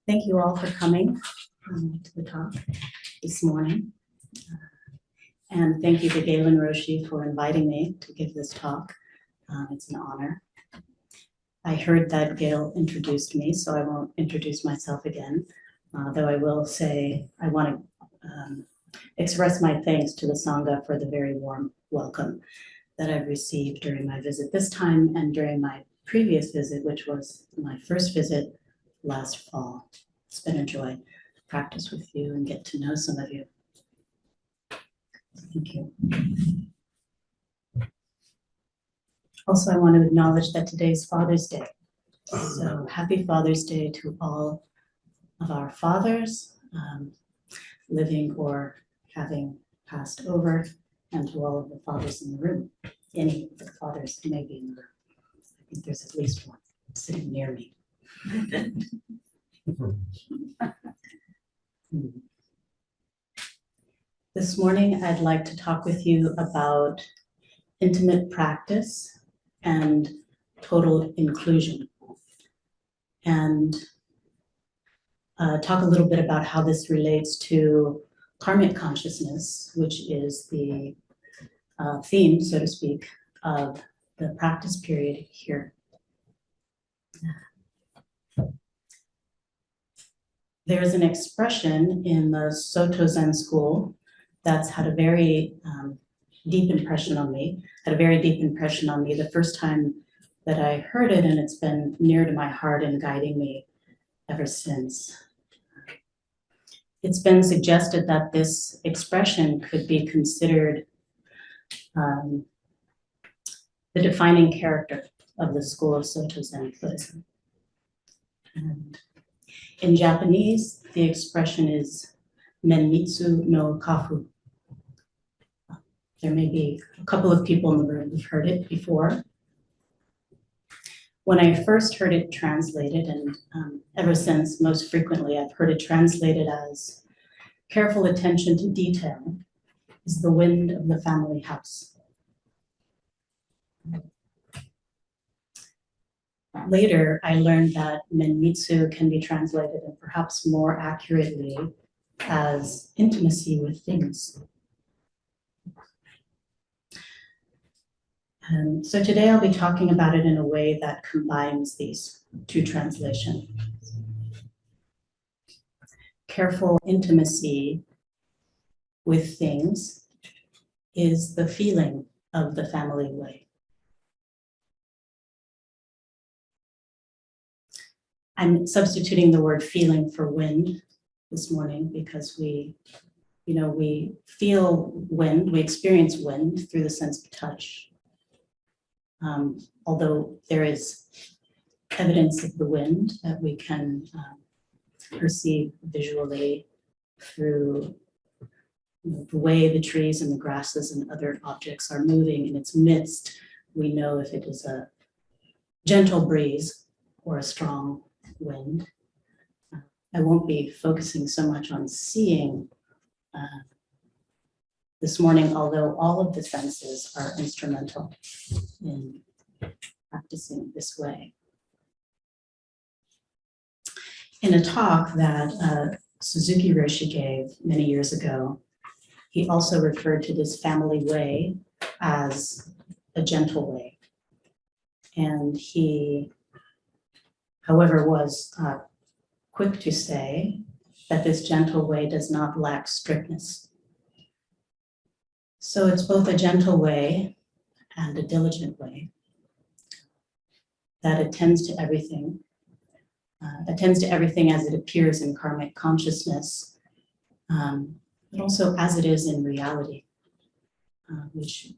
Thank you all for coming to the talk this morning. And thank you to Galen Roshi for inviting me to give this talk. It's an honor. I heard that Gail introduced me, so I won't introduce myself again, though I will say I want to express my thanks to the Sangha for the very warm welcome that I've received during my visit this time and during my previous visit, which was my first visit last fall. It's been a joy to practice with you and get to know some of you. Thank you. Also, I want to acknowledge that today is Father's Day. So happy Father's Day to all of our fathers, living or having passed over, and to all of the fathers in the room, any of the fathers who may be in the room. I think there's at least one sitting near me. This morning, I'd like to talk with you about intimate practice and total inclusion, and talk a little bit about how this relates to karmic consciousness, which is the theme, so to speak, of the practice period here. There's an expression in the Soto Zen school that's had a very deep impression on me, the first time that I heard it, and it's been near to my heart and guiding me ever since. It's been suggested that this expression could be considered the defining character of the school of Soto Zen Buddhism. And in Japanese, the expression is Menmitsu no Kafu. There may be a couple of people in the room who've heard it before. When I first heard it translated, and ever since, most frequently, I've heard it translated as careful attention to detail is the wind of the family house. Later, I learned that Menmitsu can be translated, and perhaps more accurately, as intimacy with things. So today I'll be talking about it in a way that combines these two translations. Careful intimacy with things is the feeling of the family way. I'm substituting the word feeling for wind this morning because we feel wind, we experience wind through the sense of touch. Although there is evidence of the wind that we can perceive visually through the way the trees and the grasses and other objects are moving in its midst, we know if it is a gentle breeze or a strong wind. I won't be focusing so much on seeing this morning, although all of the senses are instrumental in practicing this way. In a talk that Suzuki Roshi gave many years ago, he also referred to this family way as a gentle way. And he, however, was quick to say that this gentle way does not lack strictness. So it's both a gentle way and a diligent way that attends to everything as it appears in karmic consciousness, but also as it is in reality, which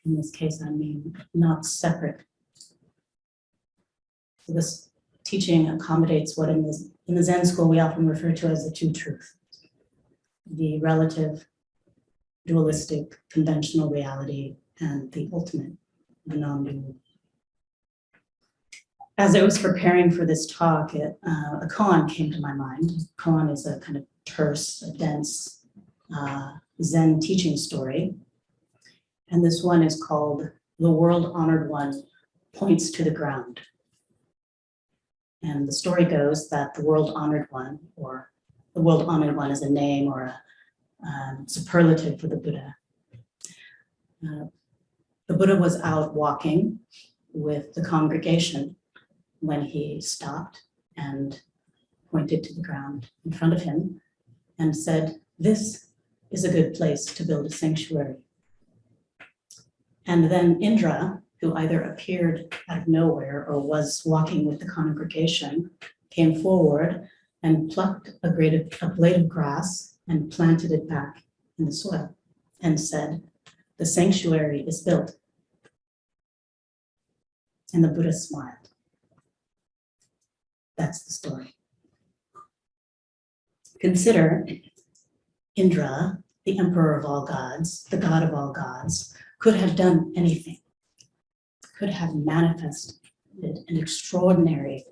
in this case I mean not separate. So this teaching accommodates what in the Zen school we often refer to as the two truths, the relative, dualistic, conventional reality, and the ultimate, the non-dual. As I was preparing for this talk, a koan came to my mind. A koan is a kind of terse, a dense Zen teaching story. And this one is called The World Honored One Points to the Ground. And the story goes that the world honored one, or the world honored one is a name or a superlative for the Buddha. The Buddha was out walking with the congregation when he stopped and pointed to the ground in front of him and said, "This is a good place to build a sanctuary." And then Indra, who either appeared out of nowhere or was walking with the congregation, came forward and plucked a blade of grass and planted it back in the soil and said, "The sanctuary is built." And the Buddha smiled. That's the story. Consider Indra, the emperor of all gods, the god of all gods, could have done anything, could have manifested an extraordinary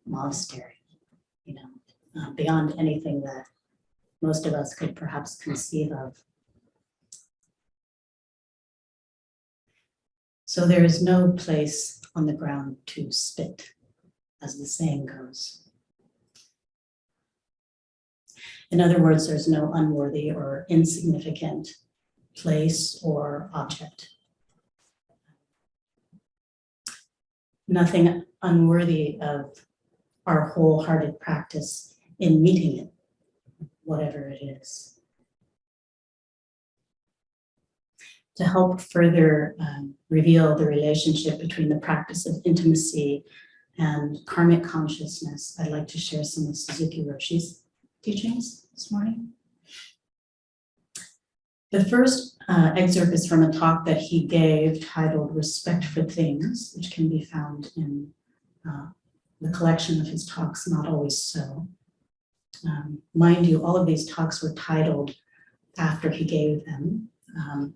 monastery, beyond anything that most of us could perhaps conceive of. So there is no place on the ground to spit, as the saying goes. In other words, there's no unworthy or insignificant place or object. Nothing unworthy of our wholehearted practice in meeting it, whatever it is. To help further reveal the relationship between the practice of intimacy and karmic consciousness, I'd like to share some of Suzuki Roshi's teachings this morning. The first excerpt is from a talk that he gave titled "Respect for Things," which can be found in the collection of his talks, Not Always So. Mind you, all of these talks were titled after he gave them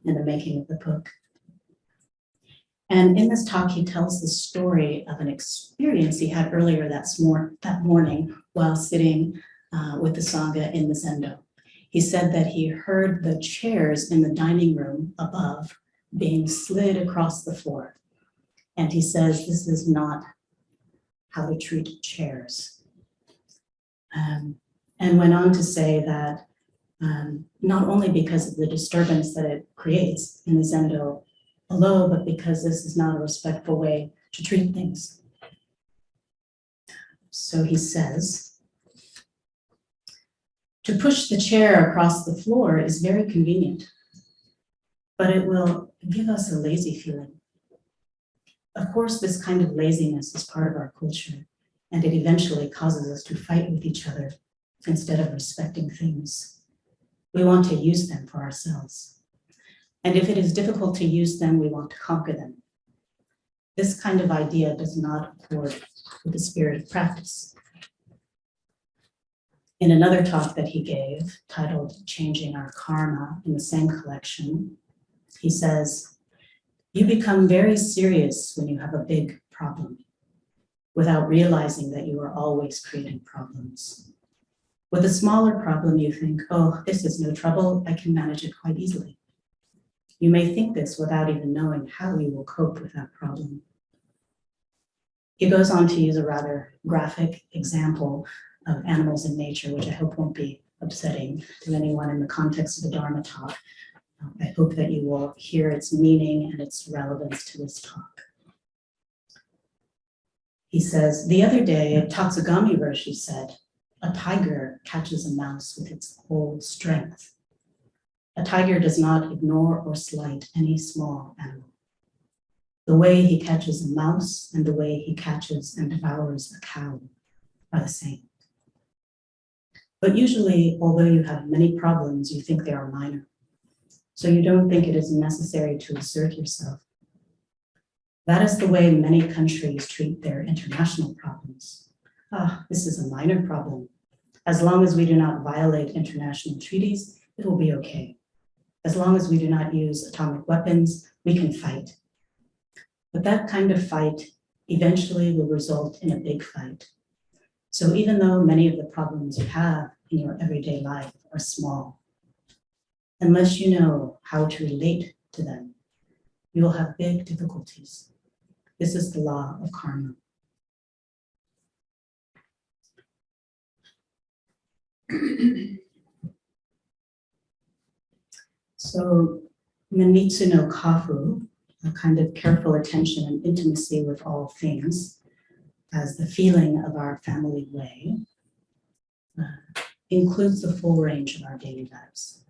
in the making of the book. And in this talk, he tells the story of an experience he had earlier that morning while sitting with the Sangha in the Zendo. He said that he heard the chairs in the dining room above being slid across the floor. And he says, this is not how to treat chairs. And went on to say that not only because of the disturbance that it creates in the Zendo below, but because this is not a respectful way to treat things. So he says, to push the chair across the floor is very convenient, but it will give us a lazy feeling. Of course, this kind of laziness is part of our culture, and it eventually causes us to fight with each other instead of respecting things. We want to use them for ourselves. And if it is difficult to use them, we want to conquer them. This kind of idea does not accord with the spirit of practice. In another talk that he gave, titled Changing Our Karma, in the same collection, he says, you become very serious when you have a big problem, without realizing that you are always creating problems. With a smaller problem, you think, oh, this is no trouble, I can manage it quite easily. You may think this without even knowing how you will cope with that problem. He goes on to use a rather graphic example of animals in nature, which I hope won't be upsetting to anyone in the context of the Dharma talk. I hope that you will hear its meaning and its relevance to this talk. He says, the other day, Tatsugami Roshi said, a tiger catches a mouse with its whole strength. A tiger does not ignore or slight any small animal. The way he catches a mouse and the way he catches and devours a cow are the same. But usually, although you have many problems, you think they are minor. So you don't think it is necessary to assert yourself. That is the way many countries treat their international problems. This is a minor problem. As long as we do not violate international treaties, it will be okay. As long as we do not use atomic weapons, we can fight. But that kind of fight eventually will result in a big fight. So even though many of the problems you have in your everyday life are small, unless you know how to relate to them, you will have big difficulties. This is the law of karma. So, Manitsu no Kafu, a kind of careful attention and intimacy with all things, as the feeling of our family way, includes the full range of our daily lives,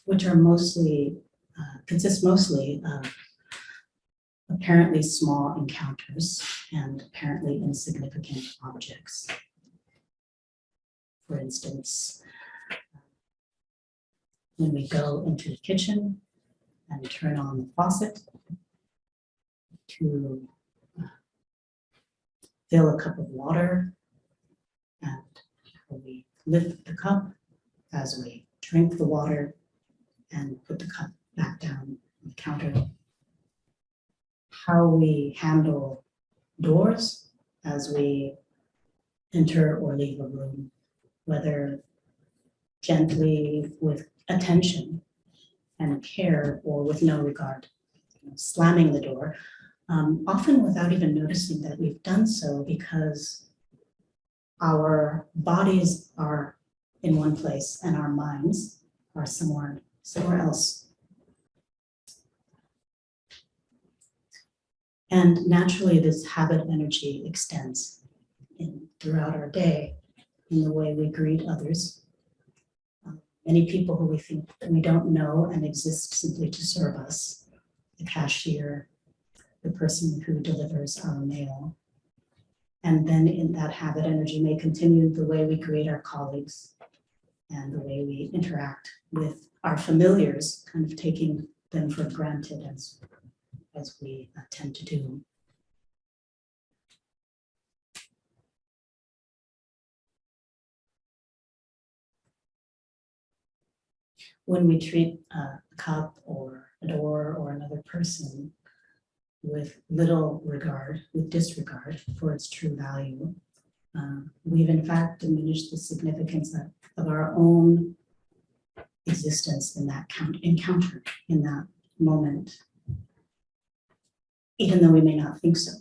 which are consist mostly of apparently small encounters and apparently insignificant objects. For instance, when we go into the kitchen and turn on the faucet to fill a cup of water, and we lift the cup as we drink the water and put the cup back down on the counter. How we handle doors as we enter or leave a room, whether gently with attention and care or with no regard, slamming the door, often without even noticing that we've done so because our bodies are in one place and our minds are somewhere else. And naturally, this habit energy extends throughout our day in the way we greet others. Many people who we think we don't know and exist simply to serve us, the cashier, the person who delivers our mail. And then in that habit energy may continue the way we greet our colleagues and the way we interact with our familiars, kind of taking them for granted as we tend to do. When we treat a cup or a door or another person with little regard, with disregard for its true value, we've in fact diminished the significance of our own existence in that encounter, in that moment, even though we may not think so,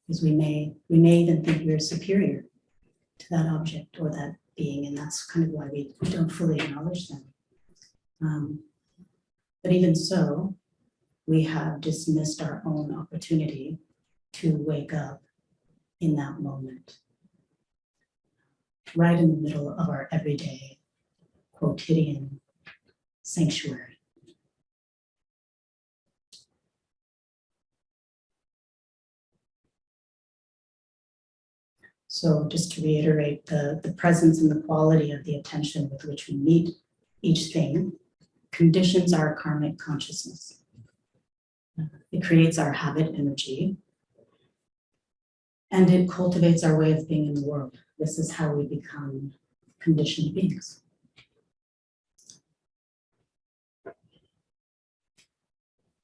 because we may even think we're superior to that object or that being, and that's kind of why we don't fully acknowledge them. But even so, we have dismissed our own opportunity to wake up in that moment, right in the middle of our everyday quotidian sanctuary. So just to reiterate, the presence and the quality of the attention with which we meet each thing conditions our karmic consciousness. It creates our habit energy, and it cultivates our way of being in the world. This is how we become conditioned beings.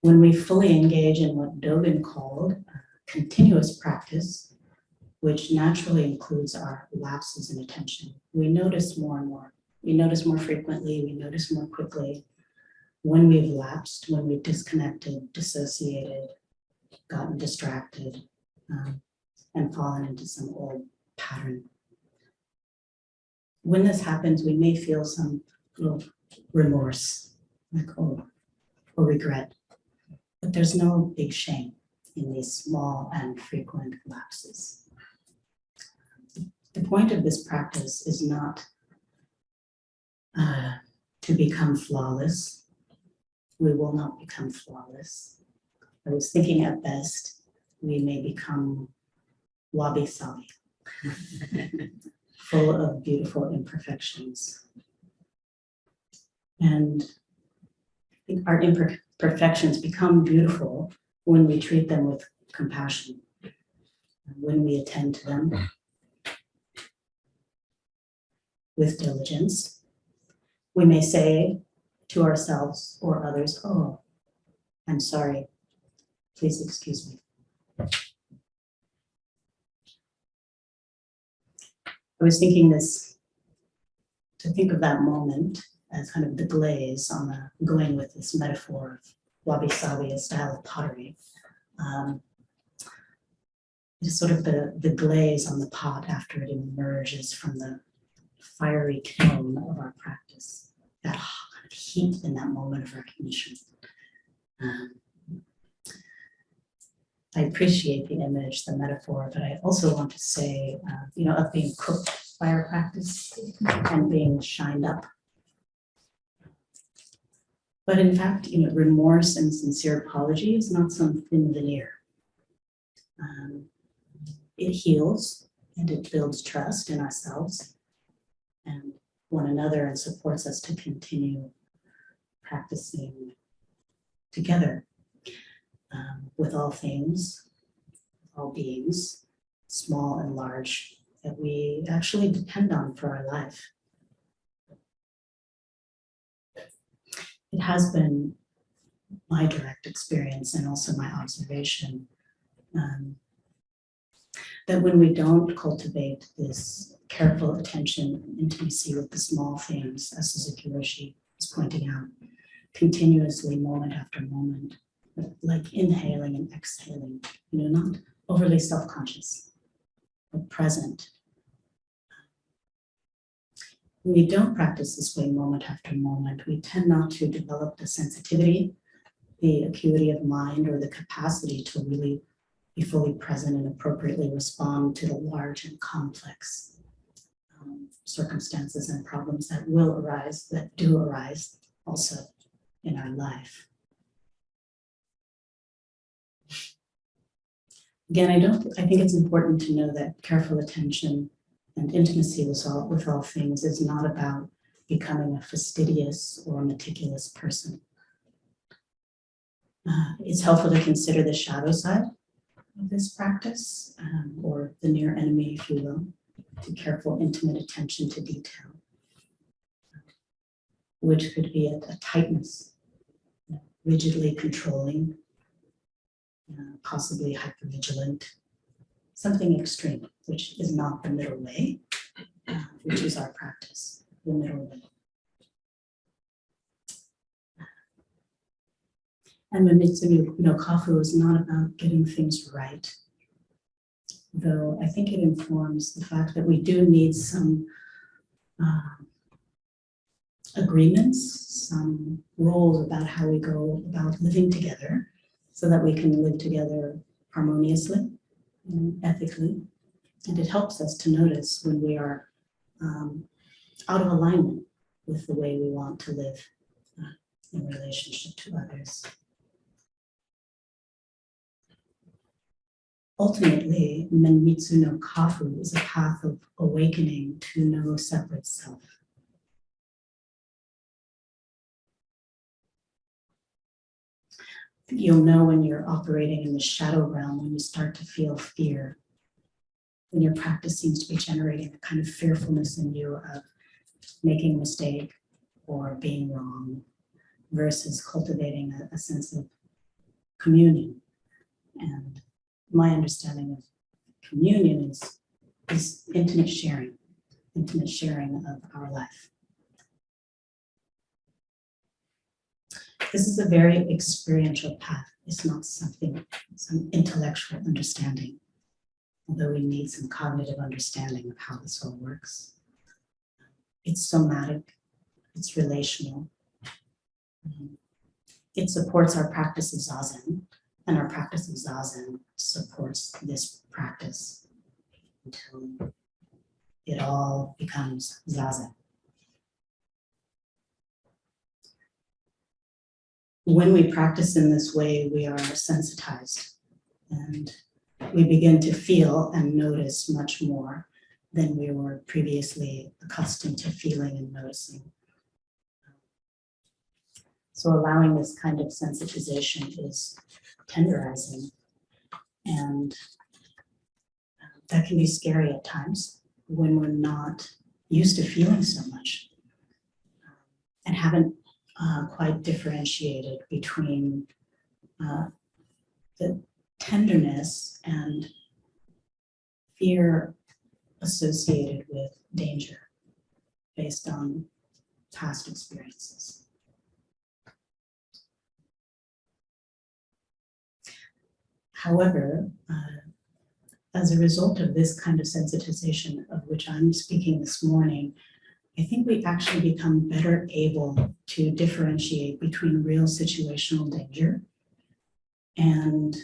When we fully engage in what Dogen called continuous practice, which naturally includes our lapses in attention, we notice more and more. We notice more frequently, we notice more quickly when we've lapsed, when we've disconnected, dissociated, gotten distracted, and fallen into some old pattern. When this happens, we may feel some little remorse, like, oh, or regret, but there's no big shame in these small and frequent lapses. The point of this practice is not to become flawless. We will not become flawless. I was thinking at best, we may become wabi-sabi, full of beautiful imperfections. And I think our imperfections become beautiful when we treat them with compassion, when we attend to them with diligence. We may say to ourselves or others, oh, I'm sorry, please excuse me. I was thinking to think of that moment as kind of the glaze on going with this metaphor of wabi-sabi, a style of pottery. It is sort of the glaze on the pot after it emerges from the fiery kiln of our practice, that kind of heat in that moment of recognition. I appreciate the image, the metaphor, but I also want to say, of being cooked by our practice and being shined up. But in fact, remorse and sincere apology is not some thin veneer. It heals and it builds trust in ourselves and one another and supports us to continue practicing together with all things, all beings, small and large, that we actually depend on for our life. It has been my direct experience and also my observation that when we don't cultivate this careful attention and intimacy with the small things, as Suzuki Roshi is pointing out, continuously, moment after moment, like inhaling and exhaling, not overly self-conscious, but present. When we don't practice this way moment after moment, we tend not to develop the sensitivity, the acuity of mind, or the capacity to really be fully present and appropriately respond to the large and complex circumstances and problems that will arise, that do arise also in our life. Again, I think it's important to know that careful attention and intimacy with all things is not about becoming a fastidious or meticulous person. It's helpful to consider the shadow side of this practice, or the near enemy, if you will, to careful, intimate attention to detail, which could be a tightness, rigidly controlling, possibly hypervigilant, something extreme, which is not the middle way, which is our practice, the middle way. And Mamitsu no Kafu is not about getting things right, though I think it informs the fact that we do need some agreements, some rules about how we go about living together so that we can live together harmoniously and ethically. And it helps us to notice when we are out of alignment with the way we want to live in relationship to others. Ultimately, Menmitsu no Kafu is a path of awakening to no separate self. You'll know when you're operating in the shadow realm, when you start to feel fear, when your practice seems to be generating a kind of fearfulness in you of making a mistake or being wrong, versus cultivating a sense of communion. And my understanding of communion is intimate sharing of our life. This is a very experiential path. It's not some intellectual understanding, although we need some cognitive understanding of how this all works. It's somatic, it's relational. It supports our practice of Zazen, and our practice of Zazen supports this practice until it all becomes Zazen. When we practice in this way, we are sensitized and we begin to feel and notice much more than we were previously accustomed to feeling and noticing. So allowing this kind of sensitization is tenderizing, and that can be scary at times when we're not used to feeling so much and haven't quite differentiated between the tenderness and fear associated with danger based on past experiences. However, as a result of this kind of sensitization of which I'm speaking this morning, I think we actually become better able to differentiate between real situational danger and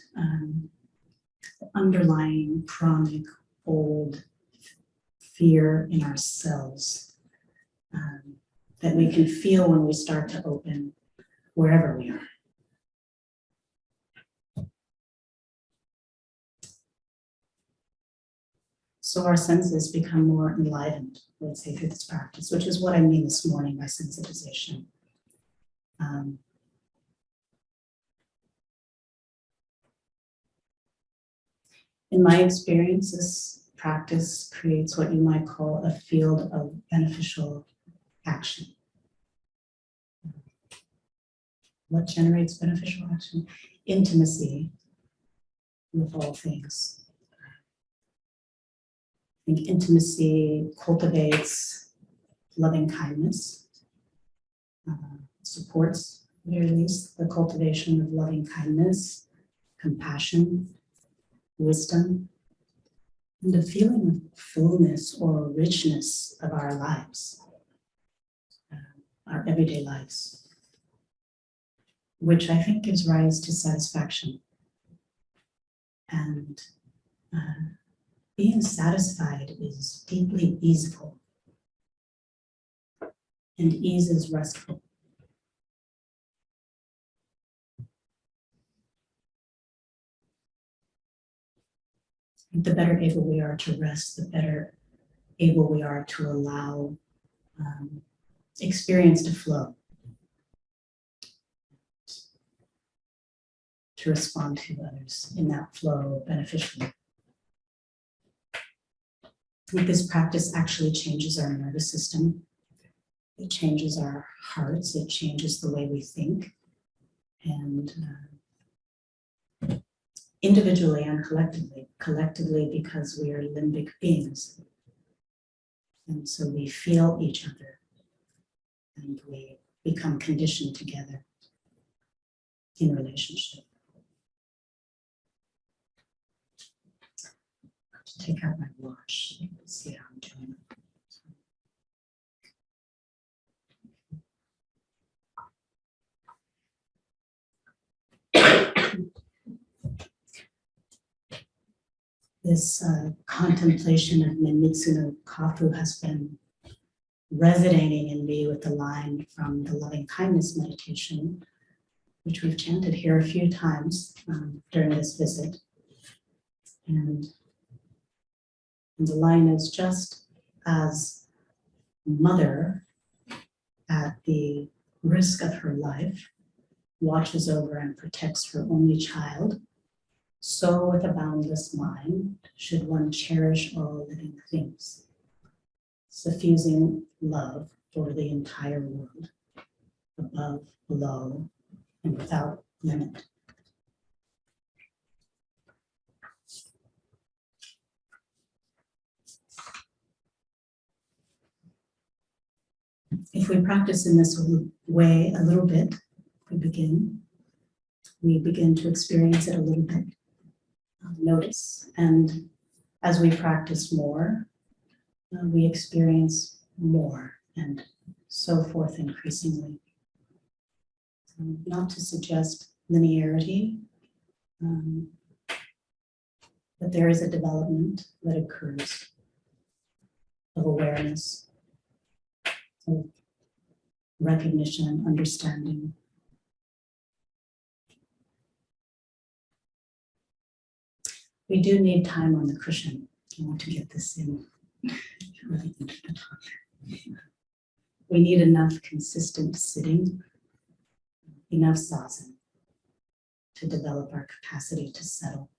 underlying chronic old fear in ourselves that we can feel when we start to open wherever we are. So our senses become more enlivened, let's say, through this practice, which is what I mean this morning by sensitization. In my experience, this practice creates what you might call a field of beneficial action. What generates beneficial action? Intimacy with all things. I think intimacy cultivates loving kindness, supports, at the very least, the cultivation of loving kindness, compassion, wisdom, and the feeling of fullness or richness of our lives, our everyday lives, which I think gives rise to satisfaction. And being satisfied is deeply easeful, and ease is restful. The better able we are to rest, the better able we are to allow experience to flow, to respond to others in that flow beneficially. I think this practice actually changes our nervous system. It changes our hearts. It changes the way we think. And individually and collectively because we are limbic beings. And so we feel each other and we become conditioned together in relationship. To take out my watch, see how I'm doing. This contemplation of Menmitsu no Kafu has been resonating in me with the line from the loving kindness meditation, which we've chanted here a few times during this visit. And the line is, just as mother at the risk of her life watches over and protects her only child, so with a boundless mind should one cherish all living things, suffusing love for the entire world, above, below, and without limit. If we practice in this way a little bit, we begin to experience it a little bit, notice, and as we practice more, we experience more, and so forth increasingly. Not to suggest linearity, but there is a development that occurs of awareness, of recognition, understanding. We do need time on the cushion. I want to get this in really into the talk. We need enough consistent sitting, enough zazen to develop our capacity to settle,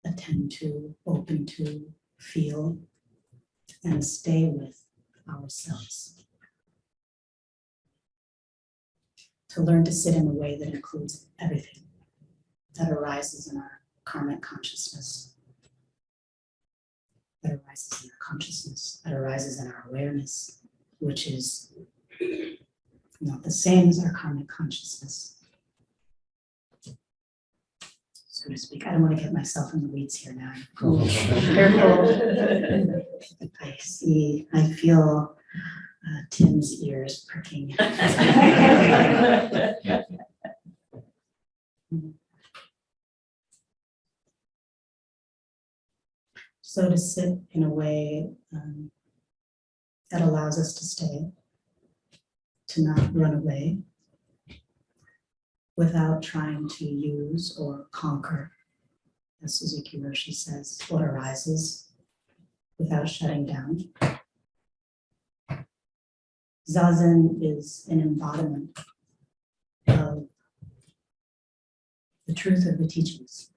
attend to, open to, feel, and stay with ourselves. To learn to sit in a way that includes everything that arises in our karmic consciousness, that arises in our consciousness, that arises in our awareness, which is not the same as our karmic consciousness. So so to speak. I don't want to get myself in the weeds here now. Careful. I feel Tim's ears pricking. So to sit in a way that allows us to stay, to not run away, without trying to use or conquer, as Suzuki Roshi says, what arises, without shutting down. Zazen is an embodiment of the truth of the teachings,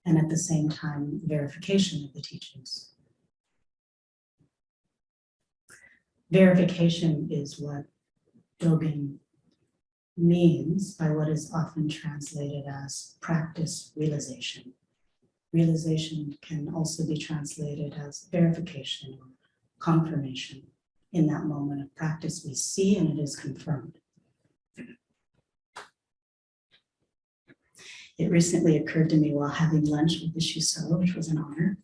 and at the same time, verification of the teachings. Verification is what Dogen means by what is often translated as practice realization. Realization can also be translated as verification or confirmation. In that moment of practice, we see and it is confirmed. It recently occurred to me while having lunch with the Shuso, which was an honor,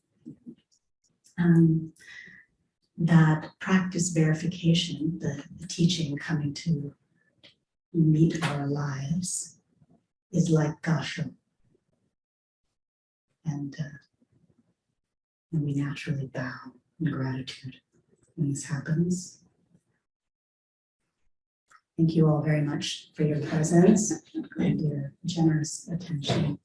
that practice verification, the teaching coming to meet our lives, is like gasho. And we naturally bow in gratitude when this happens. Thank you all very much for your presence and your generous attention.